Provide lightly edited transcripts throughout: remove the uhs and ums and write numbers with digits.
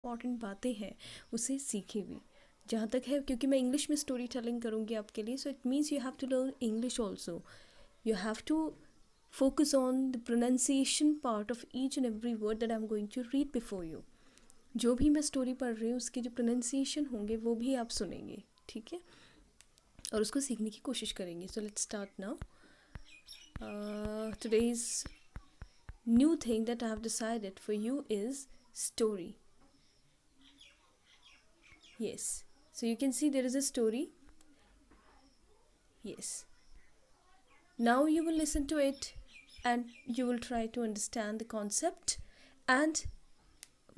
Important बातें हैं उसे सीखें भी, जहाँ तक है, क्योंकि मैं इंग्लिश में स्टोरी टेलिंग करूँगी आपके लिए, so it means you have to learn English also. You have to focus on the pronunciation part of each and every word that I'm going to read before you. जो भी मैं story पढ़ रही हूँ उसके जो प्रोनाउंसिएशन होंगे वो भी आप सुनेंगे, ठीक है, और उसको सीखने की कोशिश करेंगे. So let's start now. Today's new thing that I have decided for you is story. Yes, so you can see there is a story. Yes, now you will listen to it and you will try to understand the concept and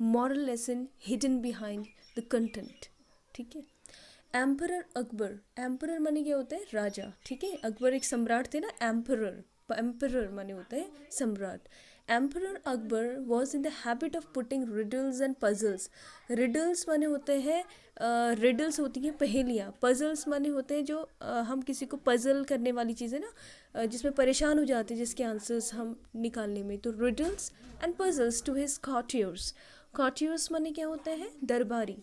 moral lesson hidden behind the content. ठीक है. Emperor Akbar, emperor माने क्या होता है, राजा. ठीक है, अकबर एक सम्राट थे ना, एम्परर, एम्परर माने होता है सम्राट. Emperor Akbar was in the habit of putting riddles and puzzles. Riddles माने होते हैं, रिडल्स होती हैं पहेलियाँ. पजल्स माने होते हैं जो हम किसी को पजल करने वाली चीज़ें ना, जिसमें परेशान हो जाते हैं जिसके आंसर्स हम निकालने में. तो riddles and puzzles to his courtiers. Courtiers माने क्या होता है, दरबारी.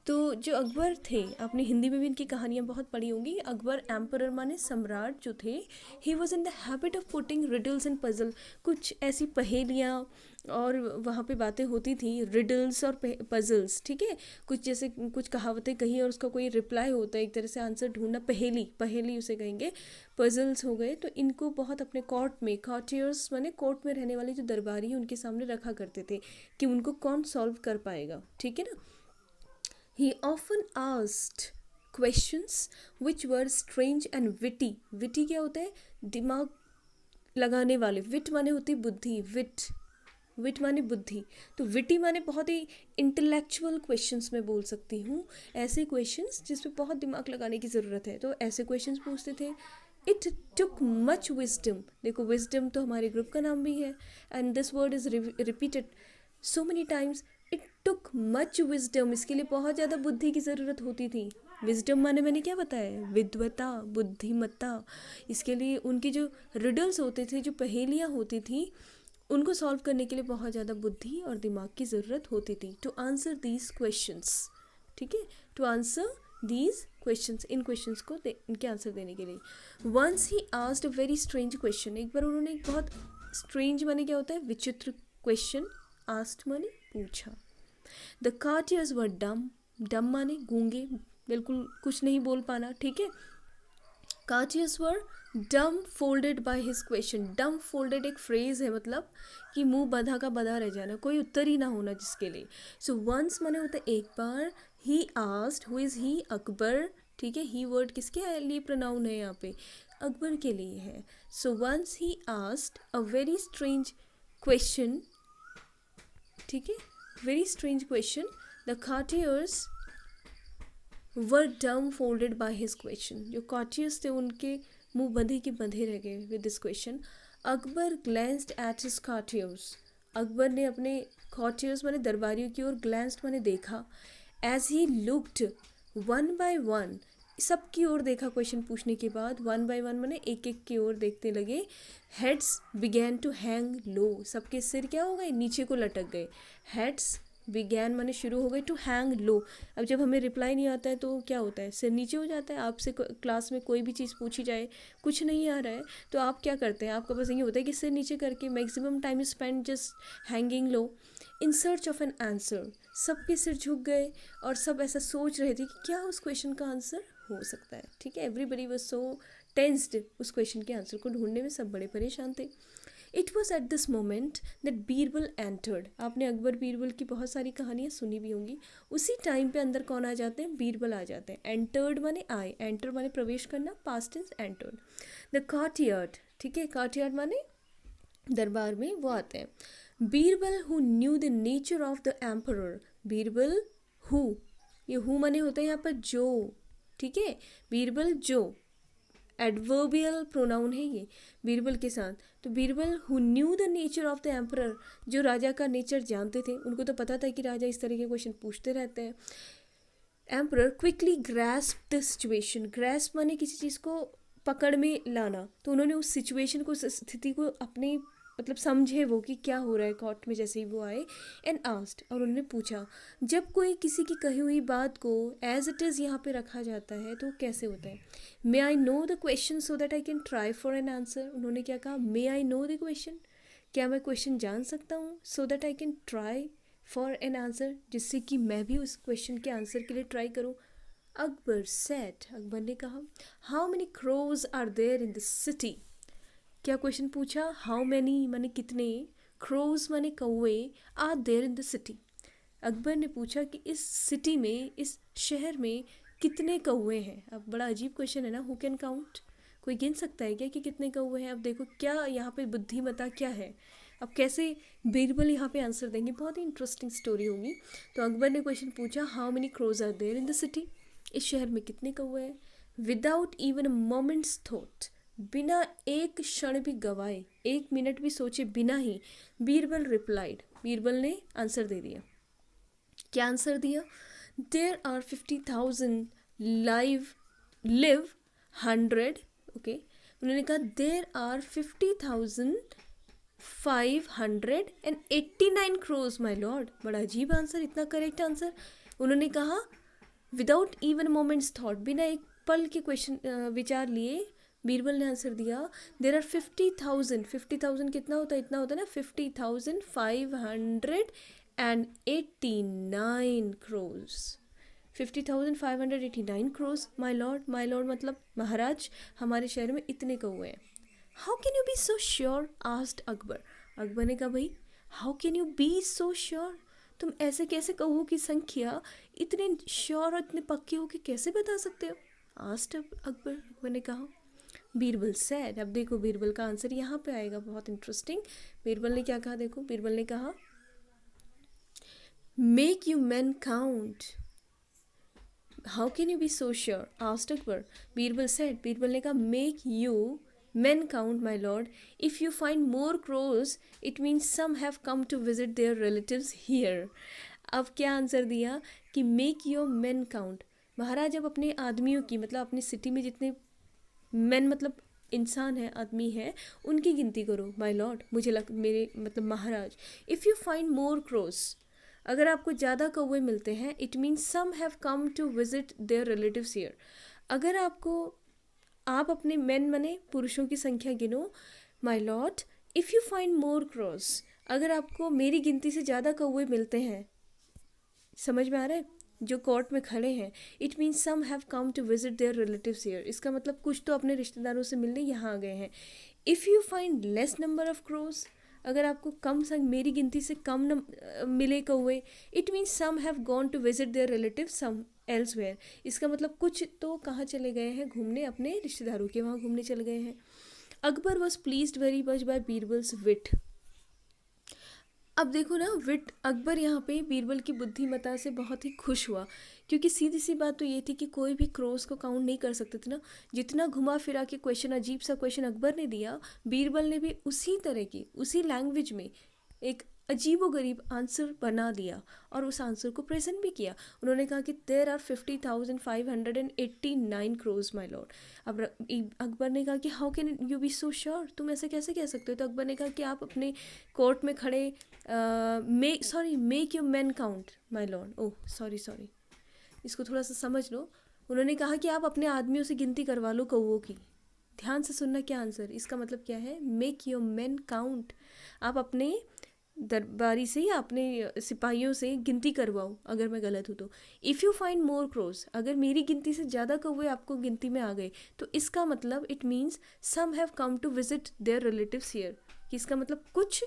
तो जो अकबर थे, आपने हिंदी में भी इनकी कहानियाँ बहुत पढ़ी होंगी. अकबर एम्परर माने सम्राट जो थे, he was in the habit of putting riddles and puzzle. कुछ ऐसी पहेलियाँ और वहाँ पे बातें होती थी, रिडल्स और पजल्स. ठीक है, कुछ जैसे कुछ कहावतें कही और उसका कोई रिप्लाई होता है, एक तरह से आंसर ढूंढना, पहेली, पहेली उसे कहेंगे. पजल्स हो गए. तो इनको बहुत अपने कोर्ट में, कॉर्टियर्स माने कोर्ट में रहने वाले जो दरबारी हैं उनके सामने रखा करते थे कि उनको कौन सॉल्व कर पाएगा. ठीक है ना. He often asked questions which were strange and witty. Witty क्या होता है, दिमाग लगाने वाले. विट माने होती बुद्धि, विट, विट माने बुद्धि. तो विटी माने बहुत ही इंटेलेक्चुअल क्वेश्चंस मैं बोल सकती हूँ, ऐसे क्वेश्चंस जिसमें बहुत दिमाग लगाने की ज़रूरत है. तो ऐसे क्वेश्चंस पूछते थे. It took much wisdom. देखो, विजडम तो हमारे ग्रुप का नाम भी है, and this word is repeated so many times. It took much wisdom, इसके लिए बहुत ज़्यादा बुद्धि की ज़रूरत होती थी. विजडम माने मैंने क्या बताया, विद्वता, बुद्धिमत्ता. इसके लिए उनकी जो रिडल्स होते थे, जो पहेलियाँ होती थी, उनको सॉल्व करने के लिए बहुत ज़्यादा बुद्धि और दिमाग की ज़रूरत होती थी. To answer these questions. ठीक है, टू आंसर दीज क्वेश्चंस, इन क्वेश्चंस को इनके आंसर देने के लिए. Once he asked a very strange question. एक बार उन्होंने एक बहुत स्ट्रेंज माने क्या होता है, विचित्र क्वेश्चन. आस्क्ड माने पूछा. द कार्टियर्स वर डम. डम माने गूंगे, बिल्कुल कुछ नहीं बोल पाना. ठीक है. कार्टियर्स were dumbfounded by his question. डम फोल्डेड एक फ्रेज है, मतलब कि मुंह बधा का बधा रह जाना, कोई उत्तर ही ना होना जिसके लिए. सो वंस माने होता है एक बार. ही आस्क्ड, हु इज़ ही, अकबर. ठीक है, ही वर्ड किसके लिए प्रोनाउन है यहाँ पे, अकबर के लिए है. So once he asked a very strange question. ठीक है, very strange question. The courtiers were dumbfounded by his question. जो कॉर्टियर्स थे उनके मुंह बंधे के बंधे रह गए with this question. Akbar glanced at his courtiers. Akbar ने अपने कॉर्टियर्स माने दरबारियों की ओर, ग्लैंस्ड माने देखा. As he looked one by one, सबकी ओर देखा क्वेश्चन पूछने के बाद. वन बाय वन माने एक एक की ओर देखने लगे. हेड्स बिगैन टू हैंग लो. सबके सिर क्या हो गए, नीचे को लटक गए. हेड्स बिगैन माने शुरू हो गए, टू हैंग लो. अब जब हमें रिप्लाई नहीं आता है तो क्या होता है, सिर नीचे हो जाता है. आपसे क्लास में कोई भी चीज़ पूछी जाए, कुछ नहीं आ रहा है, तो आप क्या करते हैं, आपका बस ये होता है कि सिर नीचे करके maximum time spend just hanging low in search of an answer. सबके सिर झुक गए और सब ऐसा सोच रहे थे कि क्या उस क्वेश्चन का आंसर हो सकता है. ठीक है, एवरीबडी वाज सो टेंस्ड. उस क्वेश्चन के आंसर को ढूंढने में सब बड़े परेशान थे. It was at this moment that Birbal entered. आपने अकबर बीरबल की बहुत सारी कहानियाँ सुनी भी होंगी. उसी टाइम पे अंदर कौन आ जाते हैं, बीरबल आ जाते हैं. एंटर्ड माने आए, एंटर माने प्रवेश करना, पास्ट टेंस एंटर्ड. द कॉर्टियर्ड. ठीक है, कॉर्टियर्ड माने दरबार में वो आते हैं. Birbal who knew the nature of the emperor. Birbal who, ये हु माने होता है यहाँ पर जो. ठीक है, बीरबल जो, एडवर्बियल प्रोनाउन है ये बीरबल के साथ. तो Birbal who knew the nature of the emperor, जो राजा का नेचर जानते थे, उनको तो पता था कि राजा इस तरह के क्वेश्चन पूछते रहते हैं. Emperor quickly grasp the situation. Grasp माने किसी चीज़ को पकड़ में लाना. तो उन्होंने उस सिचुएशन को, उस स्थिति को अपने मतलब समझे वो कि क्या हो रहा है कोर्ट में जैसे ही वो आए। एंड आस्क्ड, और उन्होंने पूछा, जब कोई किसी की कही हुई बात को एज इट इज़ यहाँ पे रखा जाता है तो कैसे होता है। May I know the question so that I can try for an answer. उन्होंने क्या कहा, may I know the question, क्या मैं क्वेश्चन जान सकता हूँ, so that I can try for an answer, जिससे कि मैं भी उस क्वेश्चन के आंसर के लिए ट्राई करूँ। अकबर सेड, अकबर ने कहा, how many crows are there in the city. क्या क्वेश्चन पूछा, हाउ मैनी माने कितने, क्रोज माने कौवे, are there in the city. Akbar ने पूछा कि इस सिटी में, इस शहर में कितने कौवे हैं। अब बड़ा अजीब क्वेश्चन है ना, हु कैन काउंट, कोई गिन सकता है क्या कि कितने कौवे हैं। अब देखो क्या यहाँ पे बुद्धिमता क्या है, अब कैसे बीरबल यहाँ पे आंसर देंगे, बहुत ही इंटरेस्टिंग स्टोरी होगी। तो अकबर ने क्वेश्चन पूछा, how many crows are there in the city, इस शहर में कितने कौवे हैं। Without even a moment's thought, बिना एक क्षण भी गवाए, एक मिनट भी सोचे बिना ही, बीरबल रिप्लाइड, बीरबल ने आंसर दे दिया। क्या आंसर दिया, देयर आर 50,000 लिव 100, ओके। उन्होंने कहा there are 50,589 crows my lord. बड़ा अजीब आंसर, इतना करेक्ट आंसर। उन्होंने कहा विदाउट इवन मोमेंट्स थॉट, बिना एक पल के क्वेश्चन विचार लिए बीरबल ने आंसर दिया, देर आर 50,000, 50,000 कितना होता है, इतना होता है ना, 50,589 crows, 50,589 crows my lord. My lord मतलब महाराज, हमारे शहर में इतने कौवे हैं। How can you be so sure, asked Akbar. Akbar ने कहा, भाई how can you be so sure, तुम ऐसे कैसे कौवों की संख्या इतने श्योर और इतने पक्के हो कि कैसे बता सकते हो, आस्क्ड अकबर। अकबर ने कहा, बीरबल सैड, अब देखो बीरबल का आंसर यहाँ पे आएगा, बहुत इंटरेस्टिंग। बीरबल ने क्या कहा, देखो बीरबल ने कहा, make you man count, how can you be so sure, asked Akbar. Birbal said, Birbal ने कहा, make you men count my lord, if you find more crows it means some have come to visit their relatives here। अब क्या answer दिया कि make your men count, महाराज अब अपने आदमियों की, मतलब अपनी सिटी में जितने men मतलब इंसान है, आदमी है, उनकी गिनती करो माय लॉर्ड, मुझे मेरे मतलब महाराज। If you find more crows, अगर आपको ज़्यादा कौवे मिलते हैं, it means some have come to visit their relatives here. अगर आपको, आप अपने मेन मने पुरुषों की संख्या गिनो my Lord. If you find more cross, अगर आपको मेरी गिनती से ज़्यादा कौवे मिलते हैं, समझ में आ रहा है, जो कोर्ट में खड़े हैं, it means some have come to visit their relatives here, इसका मतलब कुछ तो अपने रिश्तेदारों से मिलने यहाँ आ गए हैं। If you find less number of crows, अगर आपको कम संग मेरी गिनती से कम मिले कौवे, it means some have gone to visit their relatives some elsewhere, इसका मतलब कुछ तो कहाँ चले गए हैं घूमने, अपने रिश्तेदारों के वहाँ घूमने चले गए हैं। Akbar was pleased very much by Birbal's wit. अब देखो ना, विट, अकबर यहाँ पे बीरबल की बुद्धिमता से बहुत ही खुश हुआ, क्योंकि सीधी सी बात तो ये थी कि कोई भी क्रोस को काउंट नहीं कर सकते थे ना। जितना घुमा फिरा के क्वेश्चन, अजीब सा क्वेश्चन अकबर ने दिया, बीरबल ने भी उसी तरह की, उसी लैंग्वेज में एक अजीब व गरीब आंसर बना दिया और उस आंसर को प्रेजेंट भी किया। उन्होंने कहा कि there are 50,589 crows my lord. अब अकबर ने कहा कि how can you be so sure, तुम ऐसे कैसे कह सकते हो। तो अकबर ने कहा कि आप अपने कोर्ट में खड़े make your man count my Lord, oh sorry, इसको थोड़ा सा समझ लो। उन्होंने कहा कि आप अपने आदमियों से गिनती करवा लो कौवों की। ध्यान से सुनना क्या आंसर, इसका मतलब क्या है, मेक योर मैन काउंट, आप अपने दरबारी से या अपने सिपाहियों से गिनती करवाओ अगर मैं गलत हूँ तो। If you find more crows, अगर मेरी गिनती से ज़्यादा कौवे आपको गिनती में आ गए, तो इसका मतलब it means some have come to visit their relatives here, कि इसका मतलब कुछ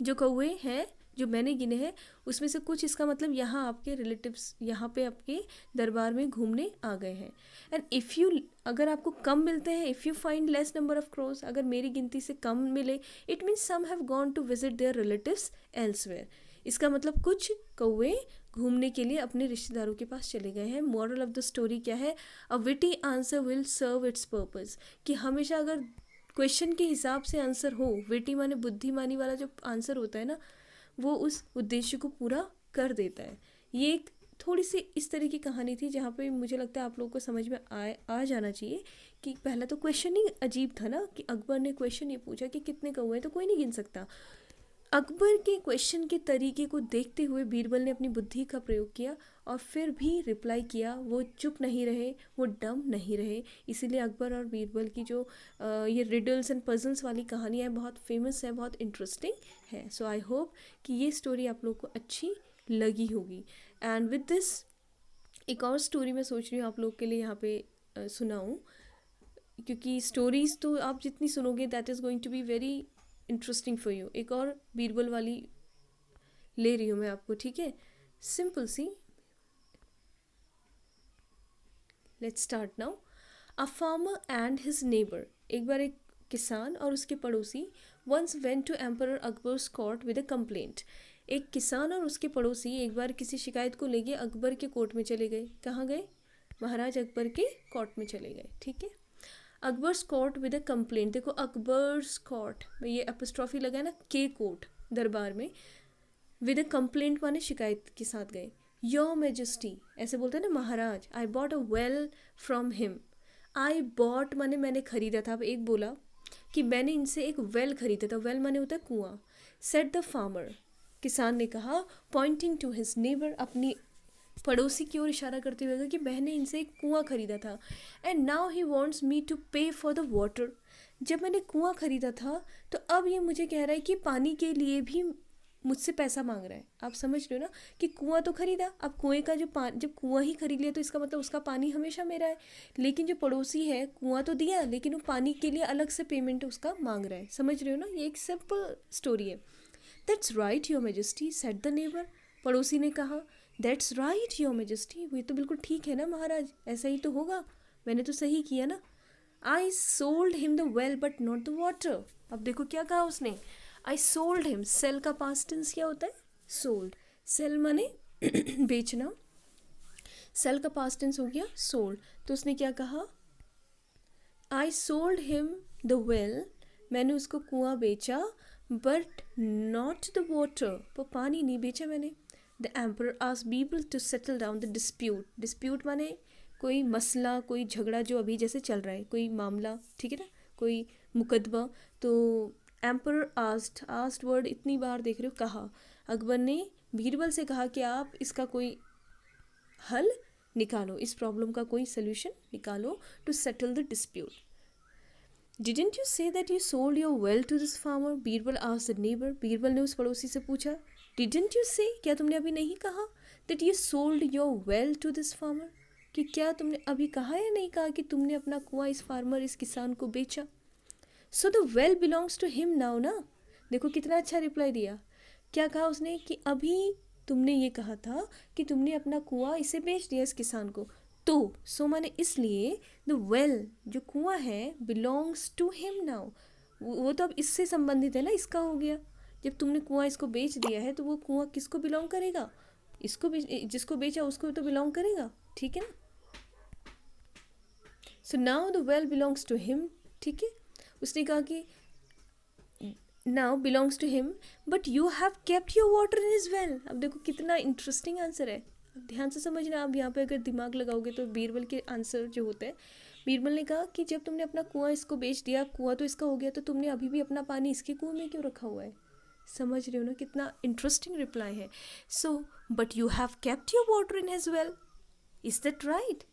जो कौवे हैं जो मैंने गिने हैं उसमें से कुछ, इसका मतलब यहाँ आपके रिलेटिव्स यहाँ पे आपके दरबार में घूमने आ गए हैं। एंड इफ़ यू, अगर आपको कम मिलते हैं, if you find less number of crows, अगर मेरी गिनती से कम मिले, it means some have gone to visit their relatives elsewhere, इसका मतलब कुछ कौवे घूमने के लिए अपने रिश्तेदारों के पास चले गए हैं। मॉरल ऑफ द स्टोरी क्या है, a witty answer will serve its purpose, कि हमेशा अगर क्वेश्चन के हिसाब से आंसर हो, विटी माने बुद्धिमानी वाला जो आंसर होता है ना, वो उस उद्देश्य को पूरा कर देता है। ये एक थोड़ी सी इस तरह की कहानी थी जहाँ पे मुझे लगता है आप लोगों को समझ में आ जाना चाहिए कि पहला तो क्वेश्चन ही अजीब था ना, कि अकबर ने क्वेश्चन ये पूछा कि कितने कौवे हैं, तो कोई नहीं गिन सकता। अकबर के क्वेश्चन के तरीके को देखते हुए बीरबल ने अपनी बुद्धि का प्रयोग किया और फिर भी रिप्लाई किया। वो चुप नहीं रहे, वो डम नहीं रहे। इसीलिए अकबर और बीरबल की जो ये रिडल्स एंड पजल्स वाली कहानियाँ हैं बहुत फेमस है, बहुत इंटरेस्टिंग है। सो आई होप कि ये स्टोरी आप लोग को अच्छी लगी होगी। एंड विद दिस एक और स्टोरी मैं सोच रही हूँ आप लोग के लिए यहाँ पे सुनाऊँ, क्योंकि स्टोरीज़ तो आप जितनी सुनोगे that is going to be very interesting for you. एक और बीरबल वाली ले रही हूँ मैं आपको, ठीक है, सिंपल सी। Let's start now. A farmer and his neighbour, एक बार एक किसान और उसके पड़ोसी once went to emperor Akbar's court with a complaint. एक किसान और उसके पड़ोसी एक बार किसी शिकायत को लेके अकबर के कोर्ट में चले गए। कहाँ गए? महाराज अकबर के कोर्ट में चले गए, ठीक है। Akbar's court with a complaint, देखो अकबर्स कोर्ट में ये एपोस्ट्रॉफी लगा है ना, के कोर्ट दरबार में, विद अ कंप्लेंट माने शिकायत के साथ गए। योर मेजेस्टी, ऐसे बोलते हैं ना महाराज, I bought a well from him. I bought माने मैंने खरीदा था। अब एक बोला कि मैंने इनसे एक वेल खरीदा था, वेल माने होता है कुआं। सेट द फार्मर, किसान ने कहा, पॉइंटिंग टू हिज नेबर, अपनी पड़ोसी की ओर इशारा करते हुए कहा कि मैंने इनसे एक कुआं खरीदा था। And now he wants me to pay for the water, जब मैंने कुआं खरीदा था तो अब ये मुझे कह रहा है कि पानी के लिए भी मुझसे पैसा मांग रहा है। आप समझ रहे हो ना कि कुआं तो खरीदा, अब कुएं का जो जब कुआं ही खरीद लिया तो इसका मतलब उसका पानी हमेशा मेरा है। लेकिन जो पड़ोसी है कुआं तो दिया, लेकिन वो पानी के लिए अलग से पेमेंट उसका मांग रहा है। समझ रहे हो ना, ये एक सिंपल स्टोरी है। That's right your majesty said the neighbour, पड़ोसी ने कहा। दैट्स राइट योर मेजेस्टी, वो तो बिल्कुल ठीक है ना महाराज, ऐसा ही तो होगा, मैंने तो सही किया ना। I sold him the well but not the water, अब देखो क्या कहा उसने, आई सोल्ड हिम, सेल का पास्ट टेंस क्या होता है? सोल्ड। सेल माने बेचना, सेल का पास्ट टेंस हो गया सोल्ड। तो उसने क्या कहा, I sold him the well, मैंने उसको कुआं बेचा, बट नॉट द वाटर, पर पानी नहीं बेचा मैंने। The emperor asked Birbal to settle down the dispute, dispute माने कोई मसला, कोई झगड़ा जो अभी जैसे चल रहा है, कोई मामला, ठीक है ना, कोई मुकदमा। तो एम्परर आस्क्ड वर्ड इतनी बार देख रहे हो, कहा। अकबर ने बीरबल से कहा कि आप इसका कोई हल निकालो, इस प्रॉब्लम का कोई सोल्यूशन निकालो, to settle the dispute. Didn't you say that you sold your well to this farmer, Birbal asked the neighbour, Birbal ने उस पड़ोसी से पूछा, डिडंट यू से, क्या तुमने अभी नहीं कहा, that you sold your well to this farmer, कि क्या तुमने अभी कहा या नहीं कहा कि तुमने अपना कुआं इस फार्मर, इस किसान को बेचा। So the well belongs to him now ना, देखो कितना अच्छा रिप्लाई दिया। क्या कहा उसने कि अभी तुमने ये कहा था कि तुमने अपना कुआं इसे बेच दिया इस किसान को, तो सो माने इसलिए द वेल जो कुआं है बिलोंग्स टू हिम नाउ, वो तो अब इससे संबंधित है ना, इसका हो गया। जब तुमने कुआं इसको बेच दिया है तो वो कुआं किसको बिलोंग करेगा, इसको जिसको बेचा उसको तो बिलोंग करेगा, ठीक है ना। So now the well belongs to him, ठीक है। उसने कहा कि now belongs to him but you have kept your water in his well. अब देखो कितना इंटरेस्टिंग आंसर है, अब ध्यान से समझना। आप यहाँ पे अगर दिमाग लगाओगे तो बीरबल के आंसर जो होते हैं, बीरबल ने कहा कि जब तुमने अपना कुआं इसको बेच दिया, कुआं तो इसका हो गया, तो तुमने अभी भी अपना पानी इसके कुएं में क्यों रखा हुआ है। समझ रहे हो ना, कितना इंटरेस्टिंग रिप्लाई है। So but you have kept your water in his well, is that right,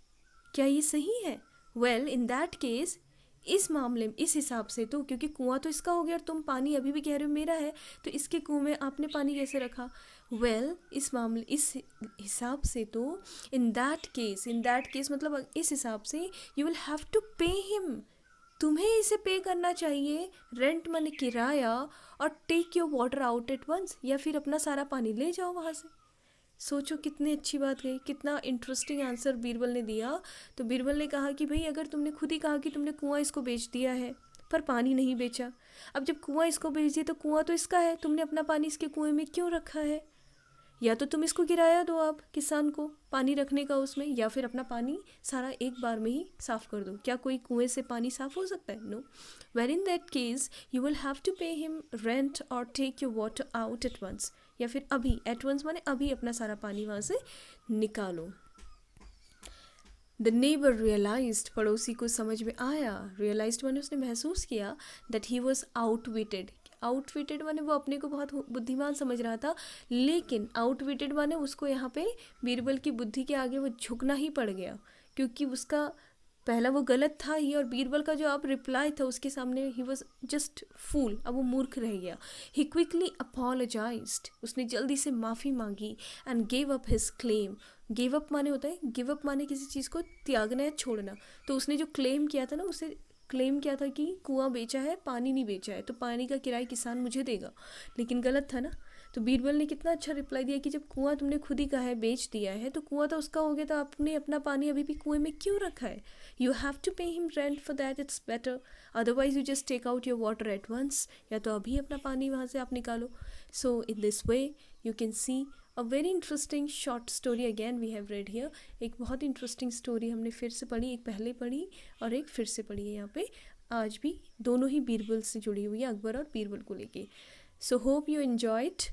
क्या ये सही है। वेल इन दैट केस, इस मामले में, इस हिसाब से तो, क्योंकि कुआं तो इसका हो गया और तुम पानी अभी भी कह रहे हो मेरा है, तो इसके कुएं में आपने पानी कैसे रखा। वेल इस मामले, इस हिसाब से तो, इन दैट केस मतलब इस हिसाब से, you will have to pay him, तुम्हें इसे पे करना चाहिए, रेंट माने किराया, और take your water out at once, या फिर अपना सारा पानी ले जाओ वहाँ से। सोचो कितनी अच्छी बात गई, कितना इंटरेस्टिंग आंसर बीरबल ने दिया। तो बीरबल ने कहा कि भाई अगर तुमने खुद ही कहा कि तुमने कुआं इसको बेच दिया है पर पानी नहीं बेचा, अब जब कुआं इसको बेच दिया तो कुआं तो इसका है, तुमने अपना पानी इसके कुएं में क्यों रखा है। या तो तुम इसको किराया दो आप किसान को पानी रखने का उसमें, या फिर अपना पानी सारा एक बार में ही साफ़ कर दो। क्या कोई कुएं से पानी साफ़ हो सकता है? No. Well in that case you will have to pay him rent और take your water out at once, या फिर अभी, एट वंस माने अभी अपना सारा पानी वहाँ से निकालो। द नेबर रियलाइज्ड, पड़ोसी को समझ में आया, रियलाइज्ड माने उसने महसूस किया, दैट ही वॉज आउटविटेड। आउटविटेड माने वो अपने को बहुत बुद्धिमान समझ रहा था, लेकिन आउटविटेड माने उसको यहाँ पे बीरबल की बुद्धि के आगे वो झुकना ही पड़ गया, क्योंकि उसका पहला वो गलत था ही, और बीरबल का जो अब रिप्लाई था उसके सामने ही वॉज जस्ट फूल, अब वो मूर्ख रह गया। ही क्विकली अपोलोजाइज्ड, उसने जल्दी से माफ़ी मांगी, and gave up his claim. Give up माने होता है, गिव अप माने किसी चीज़ को त्यागना या छोड़ना। तो उसने जो क्लेम किया था ना, उसे क्लेम किया था कि कुआं बेचा है, पानी नहीं बेचा है, तो पानी का किराया किसान मुझे देगा, लेकिन गलत था ना। तो बीरबल ने कितना अच्छा रिप्लाई दिया कि जब कुआं तुमने खुद ही कहा है, बेच दिया है, तो कुआं तो उसका हो गया, तो आपने अपना पानी अभी भी कुएं में क्यों रखा है? You have to pay him rent for that, it's better, otherwise you just take out your water at once, या तो अभी अपना पानी वहाँ से आप निकालो। So in this way you can see a very interesting short story again we have read here. एक बहुत इंटरेस्टिंग स्टोरी हमने फिर से पढ़ी, एक पहले पढ़ी और एक फिर से पढ़ी है यहाँ पे, आज भी दोनों ही बीरबल से जुड़ी हुई है, अकबर और बीरबल को लेके। So hope you enjoyed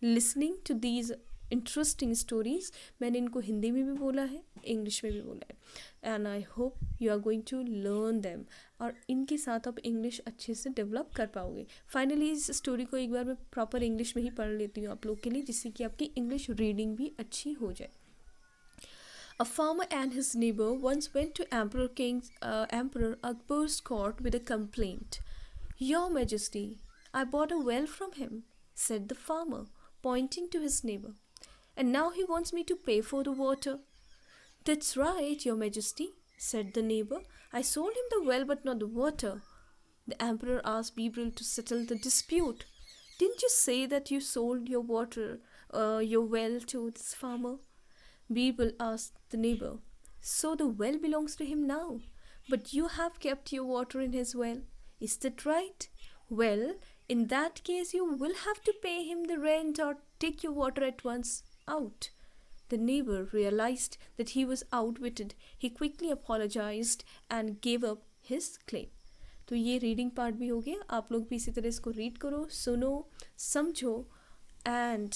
listening to these interesting stories. मैंने इनको हिंदी में भी बोला है, इंग्लिश में भी बोला है, and I hope you are going to learn them, और इनके साथ आप इंग्लिश अच्छे से डेवलप कर पाओगे। फाइनली इस स्टोरी को एक बार मैं प्रॉपर इंग्लिश में ही पढ़ लेती हूँ आप लोग के लिए, जिससे कि आपकी इंग्लिश रीडिंग भी अच्छी हो जाए। A farmer and his neighbor once went to Emperor Akbar's court with a complaint. Your Majesty, I bought a well from him, said the farmer, pointing to his neighbor, and now he wants me to pay for the water. That's right, Your Majesty, said the neighbor. I sold him the well but not the water. The emperor asked Bibril to settle the dispute. Didn't you say that you sold your well to this farmer? Birbal asked the neighbor. So the well belongs to him now, but you have kept your water in his well. Is that right? Well, in that case, you will have to pay him the rent or take your water at once out. The neighbor realized that he was outwitted. He quickly apologized and gave up his claim. तो ये reading part भी हो गया। आप लोग भी इसी तरह इसको रीड करो, सुनो, समझो, एंड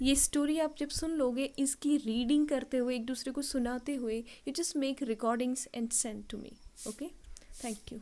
ये स्टोरी आप जब सुन लोगे, इसकी रीडिंग करते हुए, एक दूसरे को सुनाते हुए, you just make recordings and send to me. Okay, thank you.